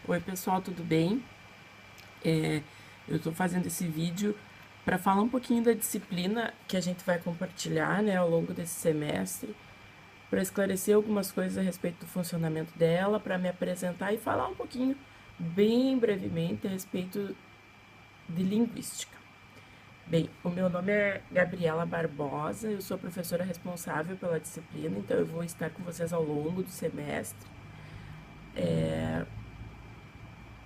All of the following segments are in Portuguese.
Oi pessoal, tudo bem? Eu estou fazendo esse vídeo para falar um pouquinho da disciplina que a gente vai compartilhar, né, ao longo desse semestre, para esclarecer algumas coisas a respeito do funcionamento dela, para me apresentar e falar um pouquinho, bem brevemente, a respeito de linguística. Bem, o meu nome é Gabriela Barbosa, eu sou a professora responsável pela disciplina, então eu vou estar com vocês ao longo do semestre.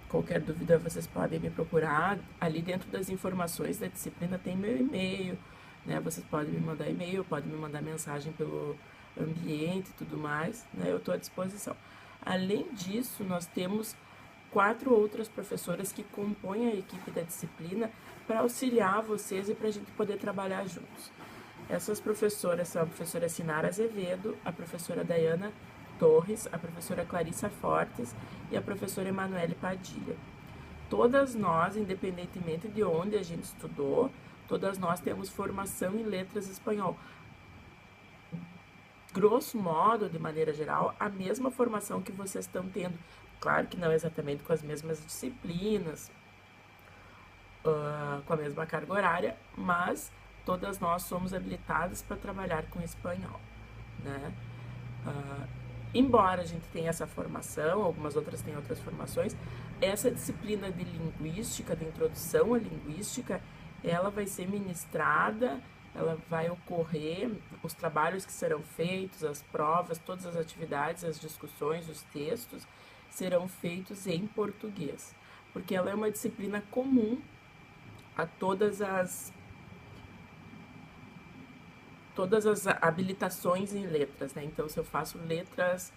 Qualquer dúvida vocês podem me procurar. Ali dentro das informações da disciplina tem meu e-mail, né? Vocês podem me mandar e-mail, podem me mandar mensagem pelo ambiente e tudo mais, né? Eu estou à disposição. Além disso, nós temos 4 outras professoras que compõem a equipe da disciplina para auxiliar vocês e para a gente poder trabalhar juntos. Essas professoras são a professora Sinara Azevedo, a professora Dayana Torres, a professora Clarissa Fortes e a professora Emanuele Padilha. Todas nós, independentemente de onde a gente estudou, todas nós temos formação em letras espanhol. Grosso modo, de maneira geral, a mesma formação que vocês estão tendo. Claro que não exatamente com as mesmas disciplinas, com a mesma carga horária, mas todas nós somos habilitadas para trabalhar com espanhol, né? Embora a gente tenha essa formação, algumas outras têm outras formações, essa disciplina de linguística, de introdução à linguística, ela vai ser ministrada, ela vai ocorrer, os trabalhos que serão feitos, as provas, todas as atividades, as discussões, os textos, serão feitos em português, porque ela é uma disciplina comum a todas as habilitações em letras, né? Então, se eu faço letras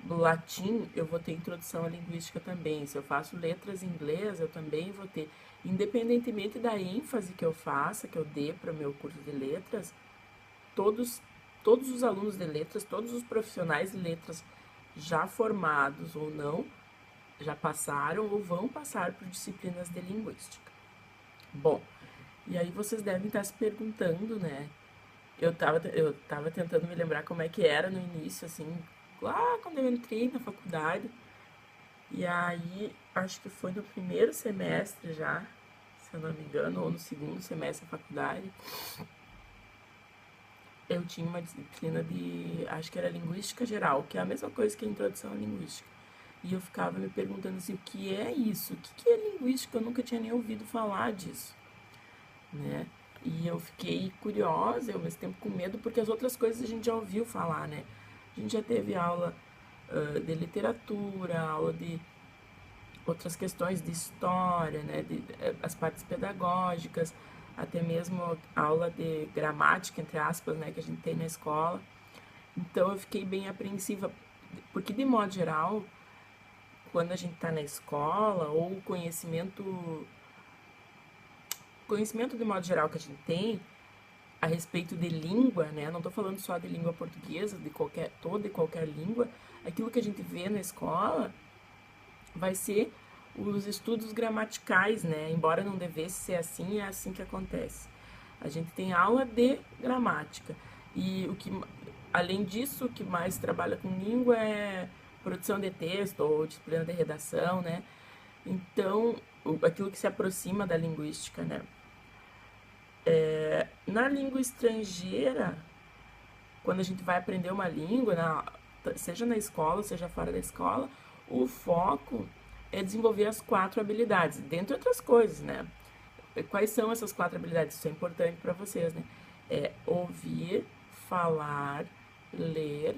no latim, eu vou ter introdução à linguística também. Se eu faço letras em inglês, eu também vou ter. Independentemente da ênfase que eu faça, que eu dê para o meu curso de letras, todos, todos os alunos de letras, todos os profissionais de letras já formados ou não, já passaram ou vão passar por disciplinas de linguística. Bom, e aí vocês devem estar se perguntando, né? Eu tava tentando me lembrar como é que era no início, assim, lá quando eu entrei na faculdade. E aí, acho que foi no primeiro semestre já, se eu não me engano, ou no segundo semestre da faculdade, eu tinha uma disciplina de, acho que era linguística geral, que é a mesma coisa que a introdução à linguística. E eu ficava me perguntando assim, o que é isso? O que é linguística? Eu nunca tinha nem ouvido falar disso, né? E eu fiquei curiosa e ao mesmo tempo com medo, porque as outras coisas a gente já ouviu falar, né? A gente já teve aula de literatura, aula de outras questões de história, né? As partes pedagógicas, até mesmo aula de gramática, entre aspas, né? Que a gente tem na escola. Então eu fiquei bem apreensiva, porque de modo geral, quando a gente está na escola, ou o conhecimento de modo geral que a gente tem a respeito de língua, né? Não estou falando só de língua portuguesa, de toda e qualquer língua. Aquilo que a gente vê na escola vai ser os estudos gramaticais, né? Embora não devesse ser assim, é assim que acontece. A gente tem aula de gramática. E além disso, o que mais trabalha com língua é produção de texto ou disciplina de redação, né? Então, aquilo que se aproxima da linguística, né? Na língua estrangeira, quando a gente vai aprender uma língua, seja na escola, seja fora da escola, o foco é desenvolver as 4 habilidades, dentre outras coisas, né? Quais são essas 4 habilidades? Isso é importante para vocês, né? É ouvir, falar, ler,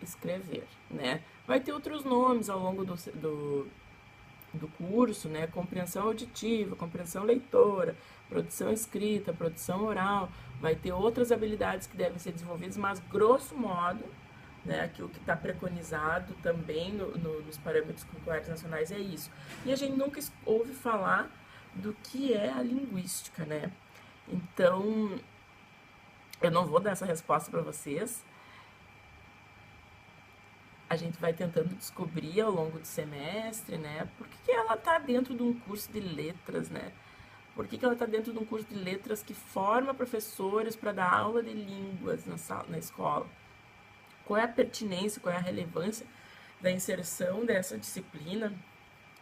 escrever, né? Vai ter outros nomes ao longo do curso, né? Compreensão auditiva, compreensão leitora, produção escrita, produção oral, vai ter outras habilidades que devem ser desenvolvidas, mas grosso modo, né, aquilo que está preconizado também nos parâmetros curriculares nacionais é isso. E a gente nunca ouve falar do que é a linguística, né? Então, eu não vou dar essa resposta para vocês, a gente vai tentando descobrir ao longo do semestre, né? Por que ela está dentro de um curso de letras, né? Por que ela está dentro de um curso de letras que forma professores para dar aula de línguas na escola? Qual é a pertinência, qual é a relevância da inserção dessa disciplina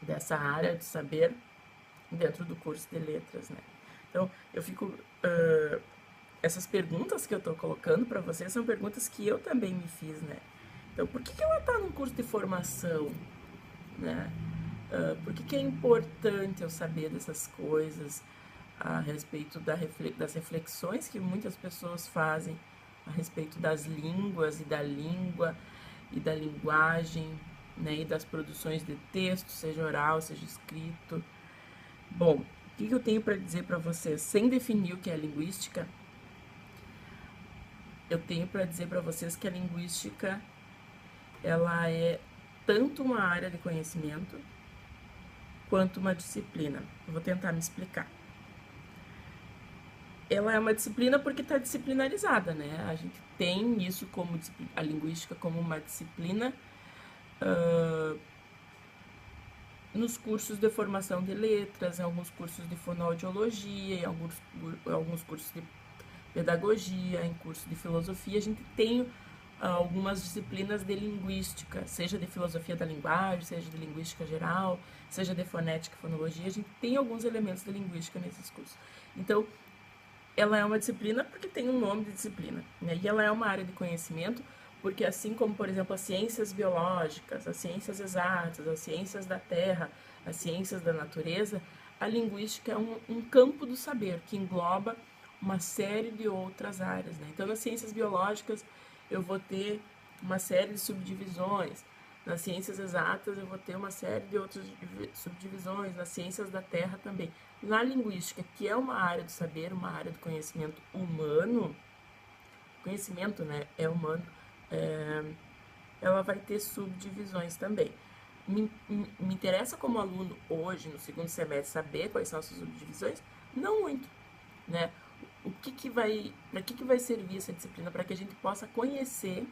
dessa área de saber dentro do curso de letras, né? Então, eu fico... essas perguntas que eu estou colocando para vocês são perguntas que eu também me fiz, né? Então, por que ela está num curso de formação, né? Por que é importante eu saber dessas coisas a respeito das reflexões que muitas pessoas fazem a respeito das línguas e da língua e da linguagem, né? E das produções de texto, seja oral, seja escrito. Bom, o que eu tenho para dizer para vocês? Sem definir o que é linguística, eu tenho para dizer para vocês que a linguística ela é tanto uma área de conhecimento quanto uma disciplina. Eu vou tentar me explicar. Ela é uma disciplina porque está disciplinarizada, né? A gente tem isso como a linguística como uma disciplina nos cursos de formação de letras, em alguns cursos de fonoaudiologia, em alguns cursos de pedagogia, em curso de filosofia. A gente tem algumas disciplinas de linguística, seja de filosofia da linguagem, seja de linguística geral, seja de fonética e fonologia. A gente tem alguns elementos de linguística nesses cursos. Então, ela é uma disciplina porque tem um nome de disciplina, né? E ela é uma área de conhecimento porque assim como, por exemplo, as ciências biológicas, as ciências exatas, as ciências da terra, as ciências da natureza, a linguística é um campo do saber que engloba uma série de outras áreas, né? Então, nas ciências biológicas, eu vou ter uma série de subdivisões. Nas ciências exatas, eu vou ter uma série de outras subdivisões. Nas ciências da terra também. Na linguística, que é uma área do saber, uma área do conhecimento humano, conhecimento, né, é humano, ela vai ter subdivisões também. Me interessa como aluno hoje, no segundo semestre, saber quais são essas subdivisões? Não muito, né? Para que vai servir essa disciplina? Para que a gente possa conhecer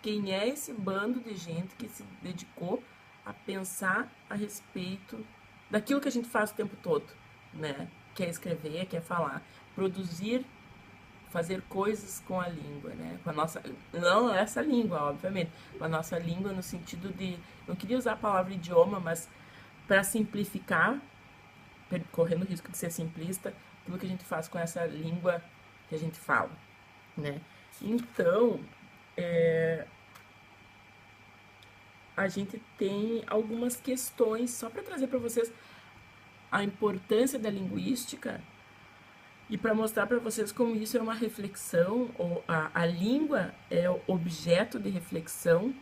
quem é esse bando de gente que se dedicou a pensar a respeito daquilo que a gente faz o tempo todo, né? Quer escrever, quer falar, produzir, fazer coisas com a língua, né? Com a nossa, não essa língua, obviamente, com a nossa língua no sentido de, não queria usar a palavra idioma, mas para simplificar, correndo o risco de ser simplista, aquilo que a gente faz com essa língua que a gente fala, né? Então, a gente tem algumas questões, só para trazer para vocês a importância da linguística e para mostrar para vocês como isso é uma reflexão, ou a língua é objeto de reflexão,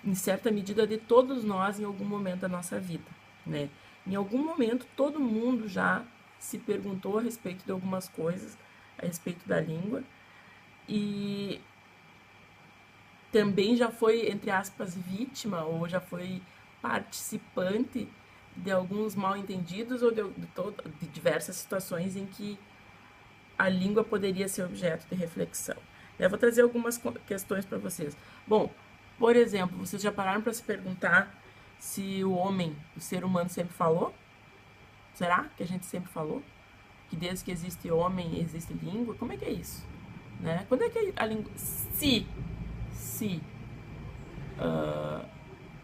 em certa medida, de todos nós em algum momento da nossa vida, né? Em algum momento, todo mundo já se perguntou a respeito de algumas coisas, a respeito da língua, e também já foi, entre aspas, vítima, ou já foi participante de alguns mal-entendidos ou de diversas situações em que a língua poderia ser objeto de reflexão. Eu vou trazer algumas questões para vocês. Bom, por exemplo, vocês já pararam para se perguntar se o homem, o ser humano, sempre falou? Será que a gente sempre falou? Que desde que existe homem, existe língua? Como é que é isso? Né? Quando é que a língua... Se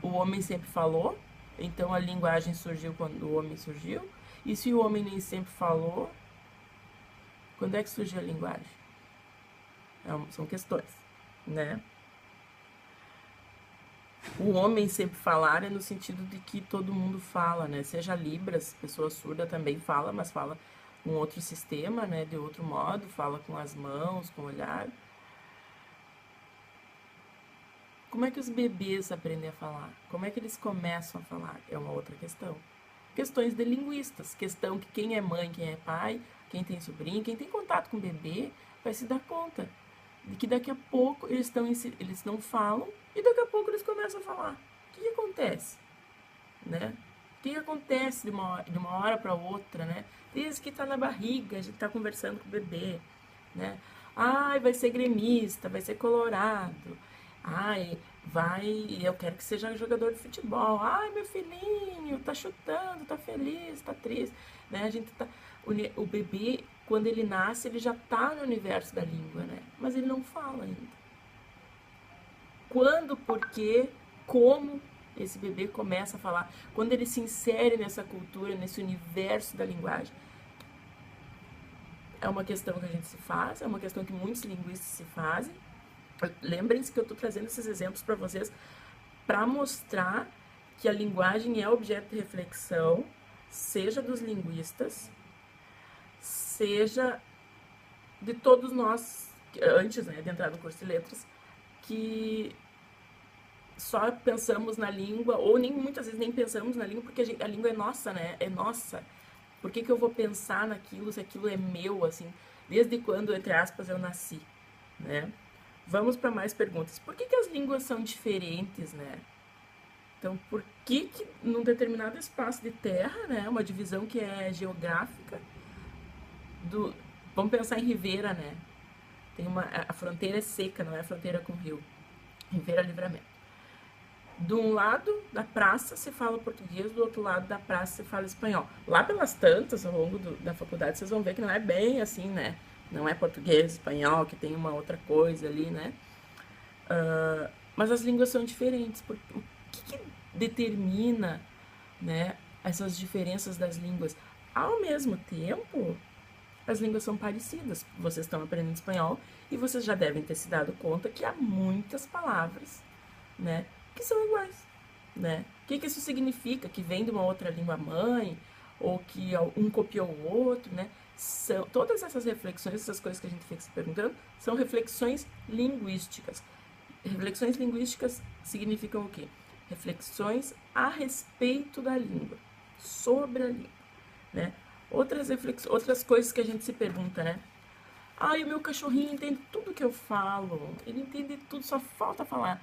o homem sempre falou, então a linguagem surgiu quando o homem surgiu. E se o homem nem sempre falou, quando é que surgiu a linguagem? São questões, né? O homem sempre falar é no sentido de que todo mundo fala, né? Seja Libras, pessoa surda também fala, mas fala com outro sistema, né? De outro modo, fala com as mãos, com o olhar. Como é que os bebês aprendem a falar? Como é que eles começam a falar? É uma outra questão. Questões de linguistas. Questão que quem é mãe, quem é pai, quem tem sobrinho, quem tem contato com o bebê, vai se dar conta de que daqui a pouco eles não falam e daqui a pouco eles começam a falar. O que acontece? Né? O que acontece de uma hora para outra, né? Desde que está na barriga, a gente está conversando com o bebê, né? Ai, vai ser gremista, vai ser colorado. Ai, eu quero que seja jogador de futebol. Ai, meu filhinho, tá chutando, tá feliz, tá triste, né? A gente tá o bebê, quando ele nasce, ele já tá no universo da língua, né? Mas ele não fala ainda. Quando, por quê, como esse bebê começa a falar, quando ele se insere nessa cultura, nesse universo da linguagem. É uma questão que a gente se faz, é uma questão que muitos linguistas se fazem. Lembrem-se que eu estou trazendo esses exemplos para vocês para mostrar que a linguagem é objeto de reflexão, seja dos linguistas, seja de todos nós, antes, né, de entrar no curso de letras, que só pensamos na língua, ou nem muitas vezes nem pensamos na língua, porque a língua é nossa, né? É nossa. Por que eu vou pensar naquilo se aquilo é meu, assim? Desde quando, entre aspas, eu nasci, né? Vamos para mais perguntas. Por que as línguas são diferentes, né? Então, por que num determinado espaço de terra, né, uma divisão que é geográfica, vamos pensar em Ribeira, né? A fronteira é seca, não é a fronteira com o rio. Ribeira Livramento. De um lado da praça se fala português, do outro lado da praça se fala espanhol. Lá pelas tantas, ao longo da faculdade, vocês vão ver que não é bem assim, né? Não é português, espanhol, que tem uma outra coisa ali, né? Mas as línguas são diferentes. O que determina, né, essas diferenças das línguas? Ao mesmo tempo, as línguas são parecidas. Vocês estão aprendendo espanhol e vocês já devem ter se dado conta que há muitas palavras, né, que são iguais, né? O que isso significa? Que vem de uma outra língua mãe ou que um copiou o outro, né? Todas essas reflexões, essas coisas que a gente fica se perguntando, são reflexões linguísticas. Reflexões linguísticas significam o quê? Reflexões a respeito da língua, sobre a língua, né? Outras coisas que a gente se pergunta, né? O meu cachorrinho entende tudo que eu falo, ele entende tudo, só falta falar.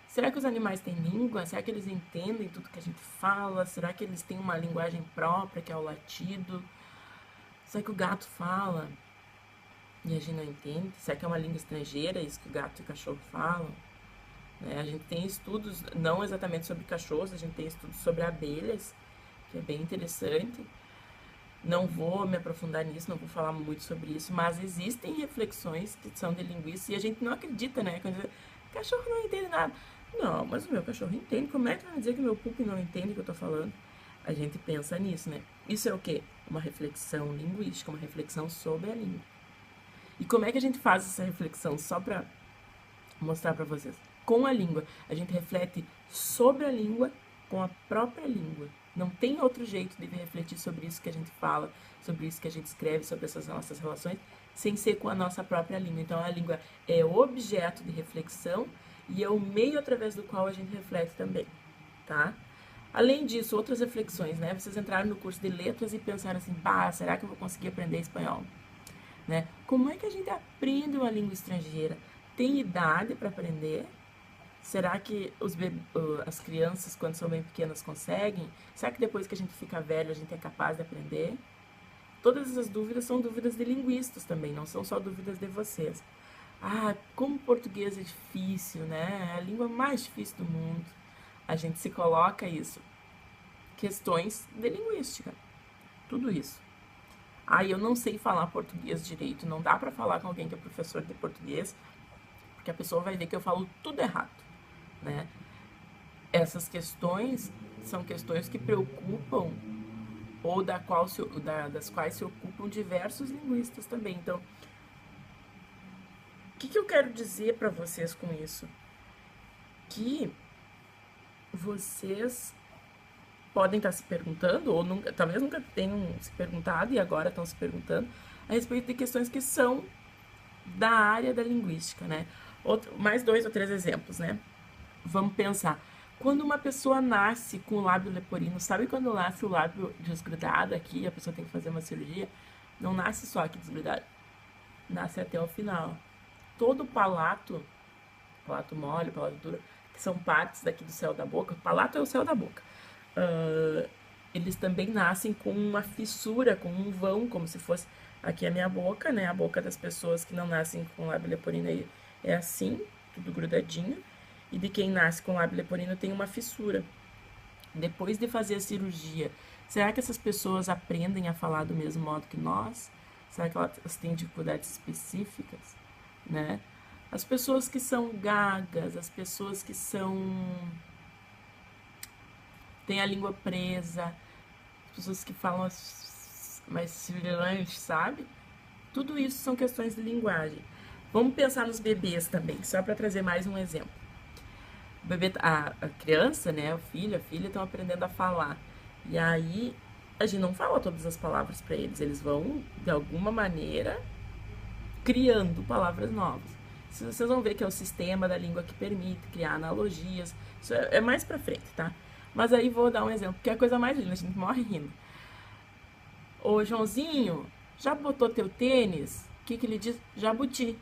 Será que os animais têm língua? Será que eles entendem tudo que a gente fala? Será que eles têm uma linguagem própria, que é o latido? Será que o gato fala e a gente não entende? Será que é uma língua estrangeira, isso que o gato e o cachorro falam? A gente tem estudos, não exatamente sobre cachorros, a gente tem estudos sobre abelhas, que é bem interessante. Não vou me aprofundar nisso, não vou falar muito sobre isso, mas existem reflexões que são de linguiça e a gente não acredita, né? Quando diz, cachorro não entende nada. Não, mas o meu cachorro entende. Como é que vai dizer que o meu pup não entende o que eu tô falando? A gente pensa nisso, né? Isso é o quê? Uma reflexão linguística, uma reflexão sobre a língua. E como é que a gente faz essa reflexão? Só pra mostrar pra vocês. Com a língua. A gente reflete sobre a língua com a própria língua. Não tem outro jeito de refletir sobre isso que a gente fala, sobre isso que a gente escreve, sobre essas nossas relações, sem ser com a nossa própria língua. Então, a língua é objeto de reflexão e é o meio através do qual a gente reflete também, tá? Além disso, outras reflexões, né? Vocês entraram no curso de letras e pensaram assim, será que eu vou conseguir aprender espanhol? Né? Como é que a gente aprende uma língua estrangeira? Tem idade para aprender? Será que as crianças, quando são bem pequenas, conseguem? Será que depois que a gente fica velho, a gente é capaz de aprender? Todas essas dúvidas são dúvidas de linguistas também, não são só dúvidas de vocês. Como o português é difícil, né? É a língua mais difícil do mundo. A gente se coloca isso. Questões de linguística. Tudo isso. Eu não sei falar português direito. Não dá pra falar com alguém que é professor de português, porque a pessoa vai ver que eu falo tudo errado, né? Essas questões são questões que preocupam ou das quais se ocupam diversos linguistas também. Então, o que eu quero dizer para vocês com isso? Que vocês podem estar se perguntando, ou talvez nunca tenham se perguntado e agora estão se perguntando, a respeito de questões que são da área da linguística, né? Mais 2 ou 3 exemplos, né? Vamos pensar. Quando uma pessoa nasce com o lábio leporino, sabe quando nasce o lábio desgrudado aqui, a pessoa tem que fazer uma cirurgia? Não nasce só aqui desgrudado, nasce até o final. Todo o palato mole, palato duro, que são partes daqui do céu da boca, o palato é o céu da boca, eles também nascem com uma fissura, com um vão, como se fosse aqui a minha boca, né? A boca das pessoas que não nascem com lábio leporino é assim, tudo grudadinho. E de quem nasce com lábio leporino tem uma fissura. Depois de fazer a cirurgia, será que essas pessoas aprendem a falar do mesmo modo que nós? Será que elas têm dificuldades específicas, né? As pessoas que são gagas, as pessoas que são tem a língua presa, pessoas que falam mais sibilantes, sabe? Tudo isso são questões de linguagem. Vamos pensar nos bebês também, só para trazer mais um exemplo. O bebê, a criança, né, o filho, a filha estão aprendendo a falar. E aí a gente não fala todas as palavras para eles, eles vão de alguma maneira criando palavras novas. Vocês vão ver que é o sistema da língua que permite criar analogias. Isso é mais pra frente, tá? Mas aí vou dar um exemplo, que é a coisa mais linda, a gente morre rindo. Ô, Joãozinho, já botou teu tênis? O que ele diz? Jabuti.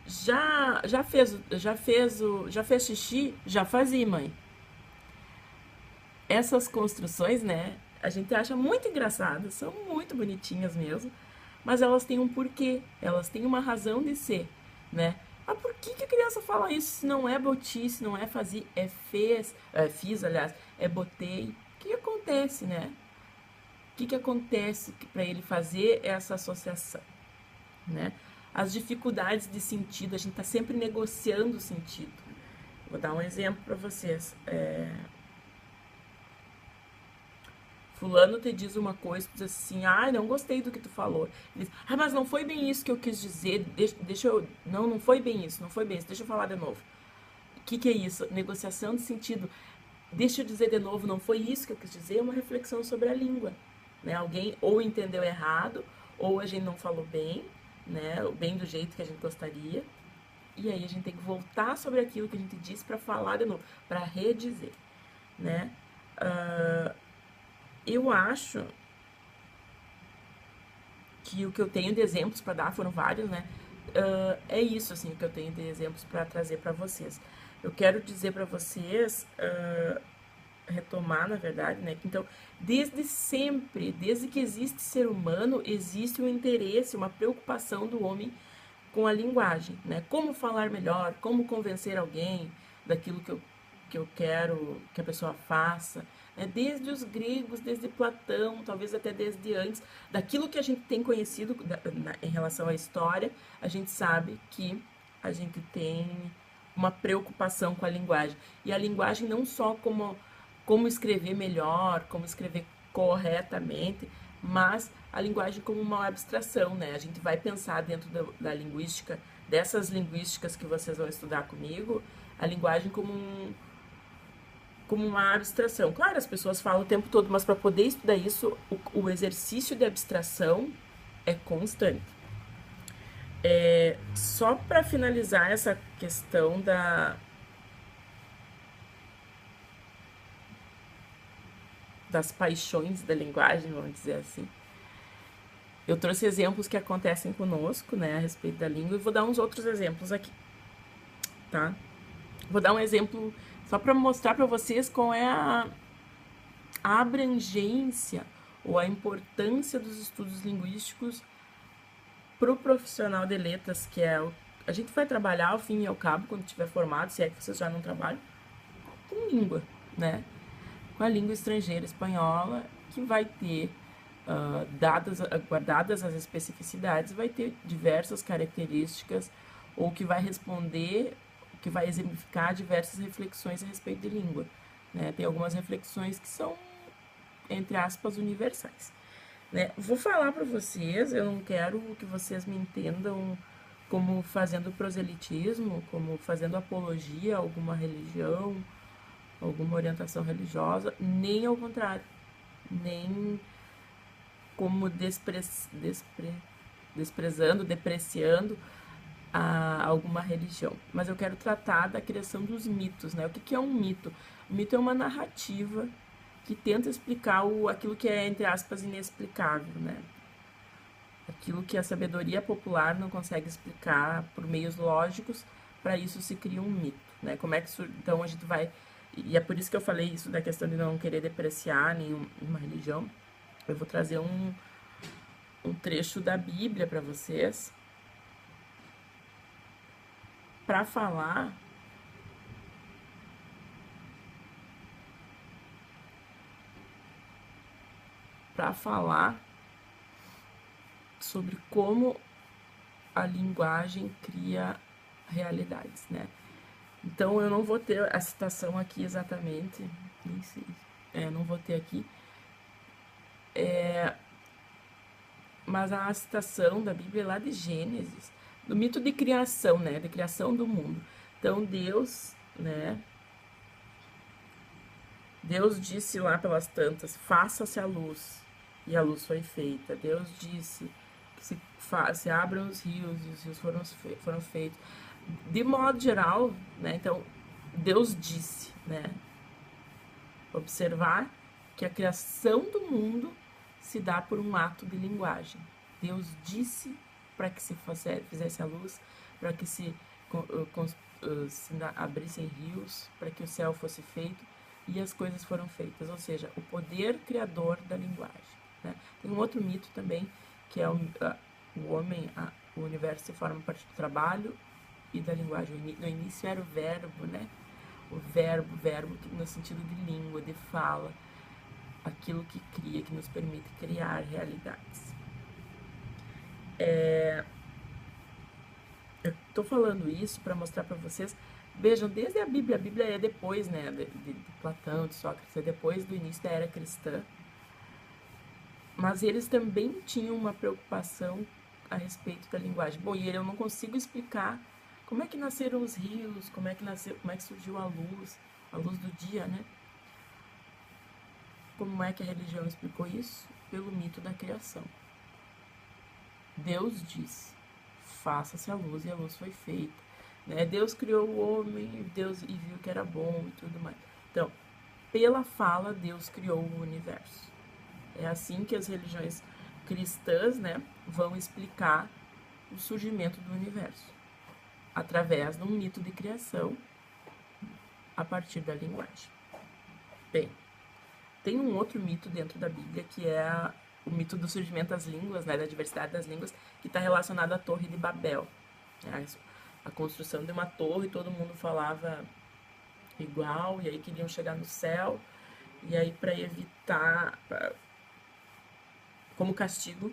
Já fez xixi? Já fazia, mãe. Essas construções, né, a gente acha muito engraçadas, são muito bonitinhas mesmo, mas elas têm um porquê, elas têm uma razão de ser, né? Mas por que a criança fala isso se não é boti, se não é fazer, é fiz, aliás, é botei? O que acontece, né? O que acontece para ele fazer essa associação, né? As dificuldades de sentido, a gente está sempre negociando o sentido. Vou dar um exemplo para vocês. Fulano te diz uma coisa, tu diz assim, não gostei do que tu falou. Ele diz, mas não foi bem isso que eu quis dizer, deixa eu... Não foi bem isso, deixa eu falar de novo. O que é isso? Negociação de sentido. Deixa eu dizer de novo, não foi isso que eu quis dizer, é uma reflexão sobre a língua. Né? Alguém ou entendeu errado, ou a gente não falou bem, né? Bem do jeito que a gente gostaria. E aí a gente tem que voltar sobre aquilo que a gente disse para falar de novo, para redizer, né? Eu acho que o que eu tenho de exemplos para dar, foram vários, né? É isso, assim, que eu tenho de exemplos para trazer para vocês. Eu quero dizer para vocês, retomar, na verdade, né? Então, desde sempre, desde que existe ser humano, existe um interesse, uma preocupação do homem com a linguagem, né? Como falar melhor, como convencer alguém daquilo que eu quero que a pessoa faça, né? Desde os gregos, desde Platão, talvez até desde antes, daquilo que a gente tem conhecido em relação à história, a gente sabe que a gente tem uma preocupação com a linguagem. E a linguagem não só como escrever melhor, como escrever corretamente, mas a linguagem como uma abstração, né? A gente vai pensar dentro da linguística, dessas linguísticas que vocês vão estudar comigo, a linguagem como uma abstração. Claro, as pessoas falam o tempo todo, mas para poder estudar isso, o exercício de abstração é constante. Só para finalizar essa questão das paixões da linguagem, vamos dizer assim. Eu trouxe exemplos que acontecem conosco, né, a respeito da língua, e vou dar uns outros exemplos aqui, tá? Vou dar um exemplo só para mostrar para vocês qual é a abrangência ou a importância dos estudos linguísticos para o profissional de letras, que é a gente vai trabalhar ao fim e ao cabo, quando estiver formado, se é que vocês já não trabalham, com língua, né? Com a língua estrangeira espanhola, que vai ter, guardadas as especificidades, vai ter diversas características, ou que vai responder, que vai exemplificar diversas reflexões a respeito de língua, né? Tem algumas reflexões que são, entre aspas, universais, né? Vou falar para vocês, eu não quero que vocês me entendam como fazendo proselitismo, como fazendo apologia a alguma religião, alguma orientação religiosa, nem ao contrário, nem como desprezando, depreciando alguma religião. Mas eu quero tratar da criação dos mitos, né? O que é um mito? O mito é uma narrativa que tenta explicar aquilo que é, entre aspas, inexplicável, né? Aquilo que a sabedoria popular não consegue explicar por meios lógicos, para isso se cria um mito, né? Como é que isso, então a gente vai... E é por isso que eu falei isso da questão de não querer depreciar nenhuma religião. Eu vou trazer um trecho da Bíblia para vocês, para falar sobre como a linguagem cria realidades, né? Então, eu não vou ter a citação aqui exatamente, Nem sei. Não vou ter aqui. Mas a citação da Bíblia é lá de Gênesis, do mito de criação, né? De criação do mundo. Então Deus, né? Deus disse lá pelas tantas, faça-se a luz. E a luz foi feita. Deus disse que se abram os rios e os rios foram feitos. De modo geral, né? Então, Deus disse, né? Observar que a criação do mundo se dá por um ato de linguagem. Deus disse para que se fizesse a luz, para que se abrissem rios, para que o céu fosse feito, e as coisas foram feitas. Ou seja, o poder criador da linguagem. Né? Tem um outro mito também, que é o homem, o universo se forma a partir do trabalho e da linguagem. No início era o verbo, né? O verbo no sentido de língua, de fala, aquilo que cria, que nos permite criar realidades. Eu estou falando isso para mostrar para vocês, vejam, desde a Bíblia é depois, né, de Platão, de Sócrates, é depois do início da era cristã, mas eles também tinham uma preocupação a respeito da linguagem. Bom, e eu não consigo explicar como é que nasceram os rios, como é que surgiu a luz do dia, né? Como é que a religião explicou isso? Pelo mito da criação. Deus diz, faça-se a luz, e a luz foi feita. Né? Deus criou o homem, Deus e viu que era bom e tudo mais. Então, pela fala, Deus criou o universo. É assim que as religiões cristãs, né, vão explicar o surgimento do universo, através de um mito de criação a partir da linguagem. Bem, tem um outro mito dentro da Bíblia que é o mito do surgimento das línguas, né, da diversidade das línguas, que está relacionado à Torre de Babel. Né, a construção de uma torre, todo mundo falava igual, e aí queriam chegar no céu, e aí para evitar, como castigo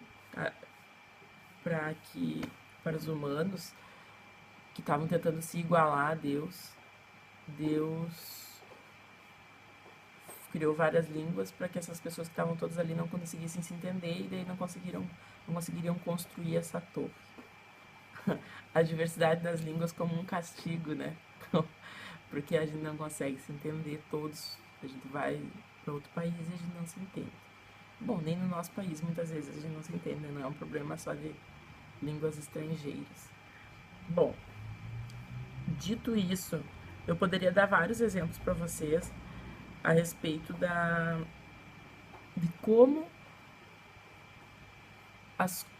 para os humanos que estavam tentando se igualar a Deus, Deus criou várias línguas para que essas pessoas que estavam todas ali não conseguissem se entender e daí não conseguiriam construir essa torre. A diversidade das línguas como um castigo, né? Porque a gente não consegue se entender todos. A gente vai para outro país e a gente não se entende. Bom, nem no nosso país muitas vezes a gente não se entende, não é um problema só de línguas estrangeiras. Bom, dito isso, eu poderia dar vários exemplos para vocês a respeito de como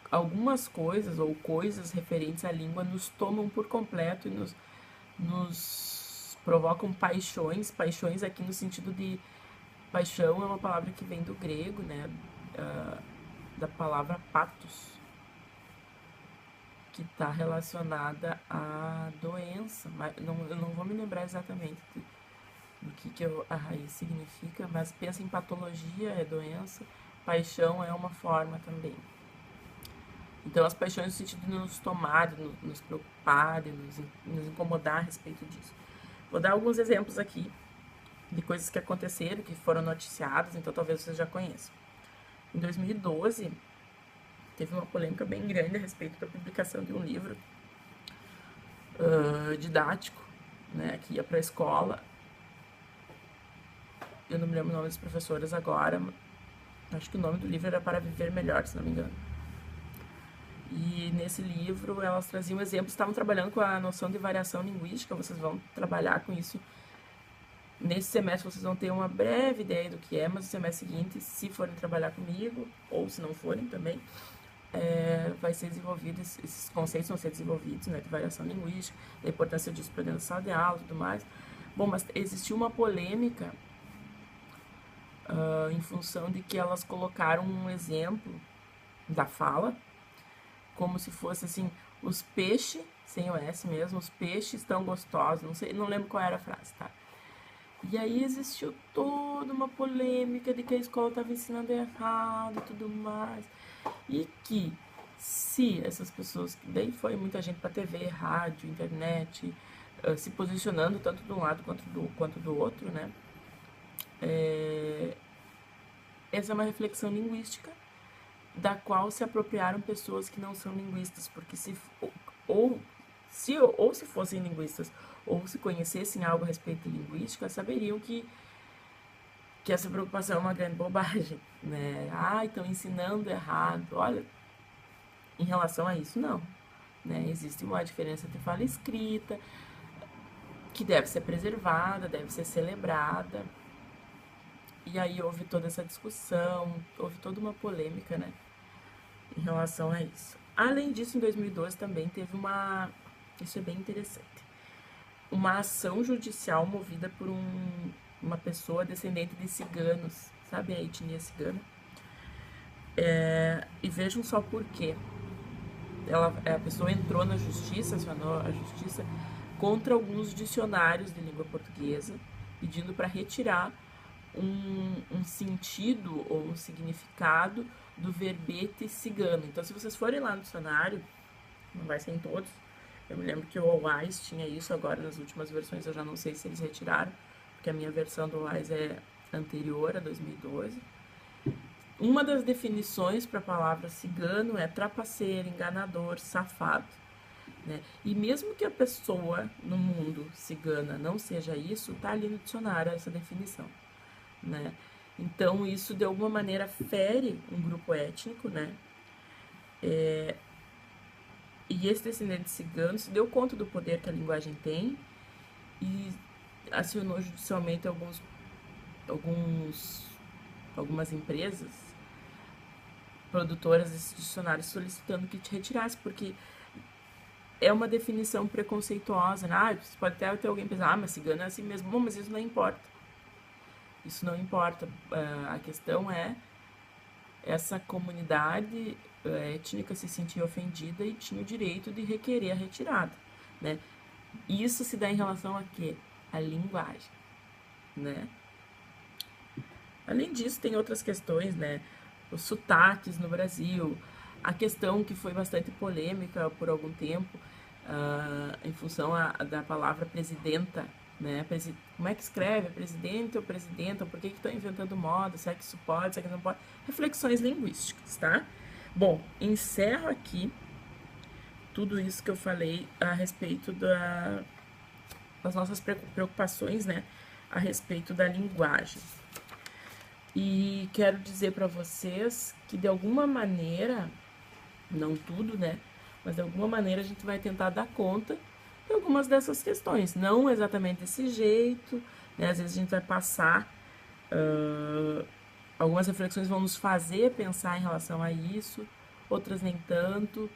algumas coisas ou coisas referentes à língua nos tomam por completo e nos provocam paixões aqui no sentido de paixão é uma palavra que vem do grego, né, da palavra pathos, que está relacionada à doença, mas eu não vou me lembrar exatamente do que a raiz significa, mas pensa em patologia, é doença, paixão é uma forma também. Então, as paixões no sentido de nos tomar, de nos preocupar, de nos incomodar a respeito disso. Vou dar alguns exemplos aqui de coisas que aconteceram, que foram noticiadas, então talvez vocês já conheçam. Em 2012, teve uma polêmica bem grande a respeito da publicação de um livro didático, né, que ia para a escola. Eu não me lembro o nome das professoras agora, acho que o nome do livro era Para Viver Melhor, se não me engano. E nesse livro elas traziam exemplos, estavam trabalhando com a noção de variação linguística, vocês vão trabalhar com isso. Nesse semestre vocês vão ter uma breve ideia do que é, mas no semestre seguinte, se forem trabalhar comigo, ou se não forem também, vai ser desenvolvido, esses conceitos vão ser desenvolvidos, né, de variação linguística, da importância disso para dentro da sala de aula e tudo mais. Bom, mas existiu uma polêmica em função de que elas colocaram um exemplo da fala, como se fosse assim, os peixes, sem o S mesmo, os peixes tão gostosos, não sei, não lembro qual era a frase, tá? E aí existiu toda uma polêmica de que a escola estava ensinando errado e tudo mais. E que se essas pessoas, daí foi muita gente para TV, rádio, internet, se posicionando tanto de um lado quanto do outro, né? essa é uma reflexão linguística da qual se apropriaram pessoas que não são linguistas, porque se fossem linguistas ou se conhecessem algo a respeito de linguística, saberiam que essa preocupação é uma grande bobagem, né? Ah, estão ensinando errado. Olha, em relação a isso, não. Né? Existe uma diferença entre fala escrita, que deve ser preservada, deve ser celebrada. E aí houve toda essa discussão, houve toda uma polêmica, né, em relação a isso. Além disso, em 2012 também teve isso é bem interessante, uma ação judicial movida por uma pessoa descendente de ciganos, sabe a etnia cigana? E vejam só por quê. A pessoa entrou na justiça, acionou a justiça contra alguns dicionários de língua portuguesa, pedindo para retirar um sentido ou um significado do verbete cigano. Então, se vocês forem lá no dicionário, não vai ser em todos, eu me lembro que o OWISE tinha isso, agora nas últimas versões eu já não sei se eles retiraram, porque a minha versão do OWISE é anterior a 2012. Uma das definições para a palavra cigano é trapaceiro, enganador, safado. Né? E mesmo que a pessoa no mundo cigana não seja isso, está ali no dicionário essa definição. Né? Então, isso de alguma maneira fere um grupo étnico, né? E esse descendente cigano se deu conta do poder que a linguagem tem e acionou judicialmente algumas empresas produtoras desses dicionários solicitando que te retirasse, porque é uma definição preconceituosa, né? Ah, você pode até ter alguém pensar, mas cigano é assim mesmo. Bom, mas isso não importa. Isso não importa. A questão é essa comunidade étnica se sentia ofendida e tinha o direito de requerer a retirada, né? Isso se dá em relação a quê? A linguagem, né? Além disso, tem outras questões, né? Os sotaques no Brasil, a questão que foi bastante polêmica por algum tempo, em função da palavra presidenta, né? Como é que escreve? Presidente ou presidenta? Por que estão inventando moda? Será que isso pode? Será que não pode? Reflexões linguísticas, tá? Bom, encerro aqui tudo isso que eu falei a respeito das nossas preocupações, né? A respeito da linguagem. E quero dizer para vocês que de alguma maneira, não tudo, né? Mas de alguma maneira a gente vai tentar dar conta de algumas dessas questões. Não exatamente desse jeito, né? Às vezes a gente vai passar, algumas reflexões vão nos fazer pensar em relação a isso, outras nem tanto.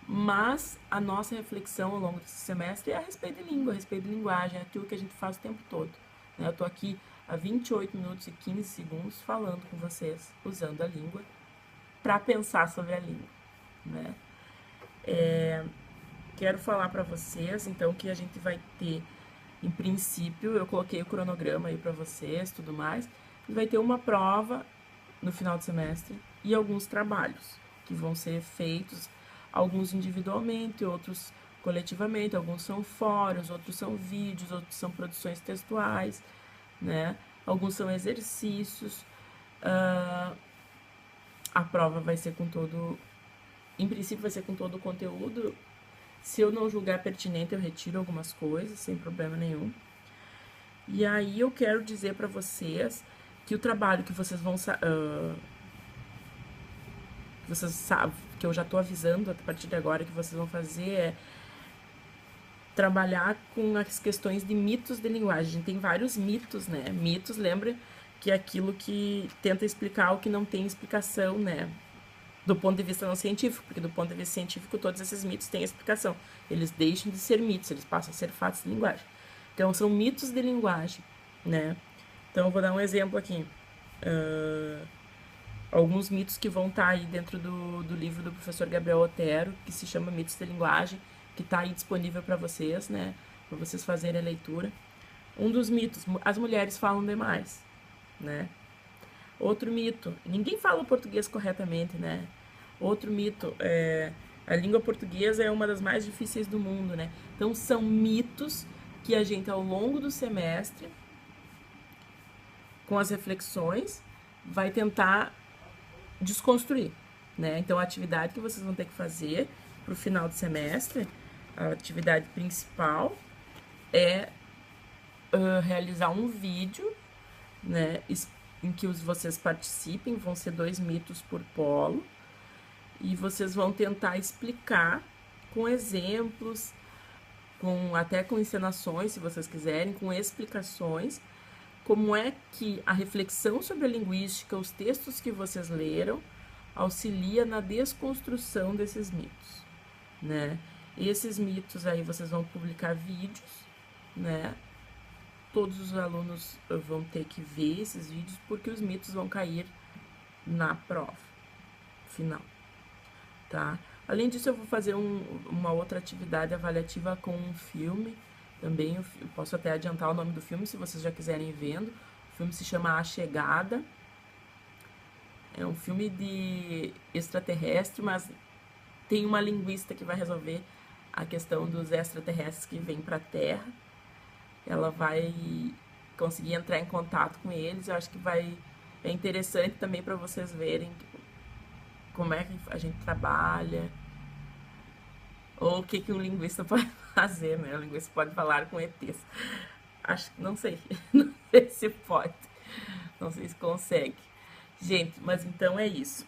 Mas a nossa reflexão ao longo desse semestre é a respeito de língua, a respeito de linguagem, é aquilo que a gente faz o tempo todo. Né? Eu tô aqui há 28 minutos e 15 segundos falando com vocês, usando a língua, para pensar sobre a língua, né? Quero falar para vocês, então, que a gente vai ter, em princípio, eu coloquei o cronograma aí para vocês, tudo mais, e vai ter uma prova no final do semestre e alguns trabalhos que vão ser feitos, alguns individualmente, outros coletivamente, alguns são fóruns, outros são vídeos, outros são produções textuais, né? Alguns são exercícios. A prova vai ser com todo... Em princípio, vai ser com todo o conteúdo. Se eu não julgar pertinente, eu retiro algumas coisas, sem problema nenhum. E aí eu quero dizer para vocês que o trabalho que vocês vão... vocês sabem, que eu já estou avisando a partir de agora que vocês vão fazer é trabalhar com as questões de mitos de linguagem. A gente tem vários mitos, né? Mitos, lembra que é aquilo que tenta explicar o que não tem explicação, né? Do ponto de vista não científico, porque do ponto de vista científico todos esses mitos têm explicação. Eles deixam de ser mitos, eles passam a ser fatos de linguagem. Então, são mitos de linguagem, né? Então, eu vou dar um exemplo aqui. Alguns mitos que vão estar aí dentro do livro do professor Gabriel Otero, que se chama Mitos de Linguagem, que está aí disponível para vocês, né? Para vocês fazerem a leitura. Um dos mitos, as mulheres falam demais, né? Outro mito, ninguém fala o português corretamente, né? Outro mito, a língua portuguesa é uma das mais difíceis do mundo, né? Então, são mitos que a gente, ao longo do semestre, com as reflexões, vai tentar desconstruir, né? Então, a atividade que vocês vão ter que fazer para o final do semestre, a atividade principal é realizar um vídeo, né, em que vocês participem, vão ser 2 mitos por polo, e vocês vão tentar explicar com exemplos, até com encenações, se vocês quiserem, com explicações, como é que a reflexão sobre a linguística, os textos que vocês leram, auxilia na desconstrução desses mitos, né? E esses mitos aí vocês vão publicar vídeos, né? Todos os alunos vão ter que ver esses vídeos, porque os mitos vão cair na prova final, tá? Além disso, eu vou fazer uma outra atividade avaliativa com um filme. Também eu posso até adiantar o nome do filme, se vocês já quiserem ir vendo. O filme se chama A Chegada. É um filme de extraterrestre, mas tem uma linguista que vai resolver a questão dos extraterrestres que vêm para a Terra. Ela vai conseguir entrar em contato com eles. Eu acho que é interessante também para vocês verem como é que a gente trabalha, ou o que um linguista pode fazer, né? O linguista pode falar com ETs. Acho que não sei, não sei se pode, não sei se consegue. Gente, mas então é isso.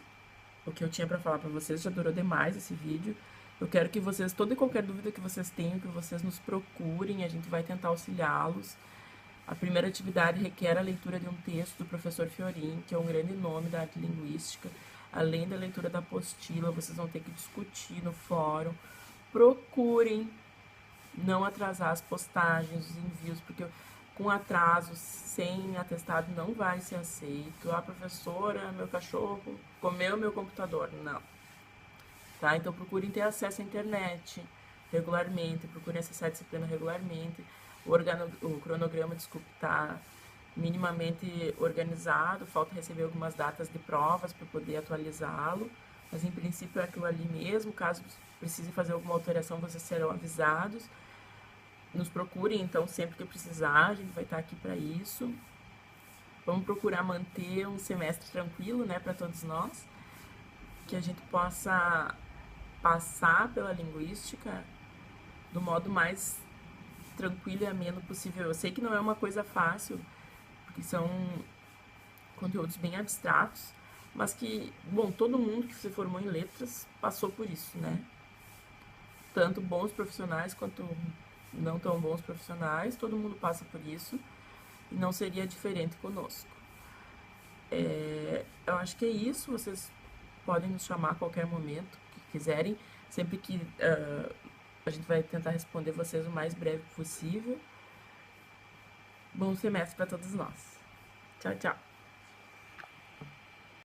O que eu tinha para falar para vocês, já durou demais esse vídeo. Eu quero que vocês, toda e qualquer dúvida que vocês tenham, que vocês nos procurem, a gente vai tentar auxiliá-los. A primeira atividade requer a leitura de um texto do professor Fiorin, que é um grande nome da arte linguística. Além da leitura da apostila, vocês vão ter que discutir no fórum. Procurem não atrasar as postagens, os envios, porque com atraso, sem atestado, não vai ser aceito. Ah, professora, meu cachorro comeu meu computador. Não. Tá? Então, procurem ter acesso à internet regularmente, procurem acessar a disciplina regularmente. O cronograma, desculpe, tá minimamente organizado, falta receber algumas datas de provas para poder atualizá-lo, mas em princípio é aquilo ali mesmo. Caso precise fazer alguma alteração, vocês serão avisados. Nos procurem, então, sempre que precisar, a gente vai estar aqui para isso. Vamos procurar manter um semestre tranquilo, né, para todos nós, que a gente possa passar pela linguística do modo mais tranquilo e ameno possível. Eu sei que não é uma coisa fácil, porque são conteúdos bem abstratos, mas que, bom, todo mundo que se formou em letras passou por isso, né? Tanto bons profissionais quanto não tão bons profissionais, todo mundo passa por isso, e não seria diferente conosco. Eu acho que é isso. Vocês podem nos chamar a qualquer momento que quiserem, sempre que a gente vai tentar responder vocês o mais breve possível. Bom semestre para todos nós. Tchau, tchau.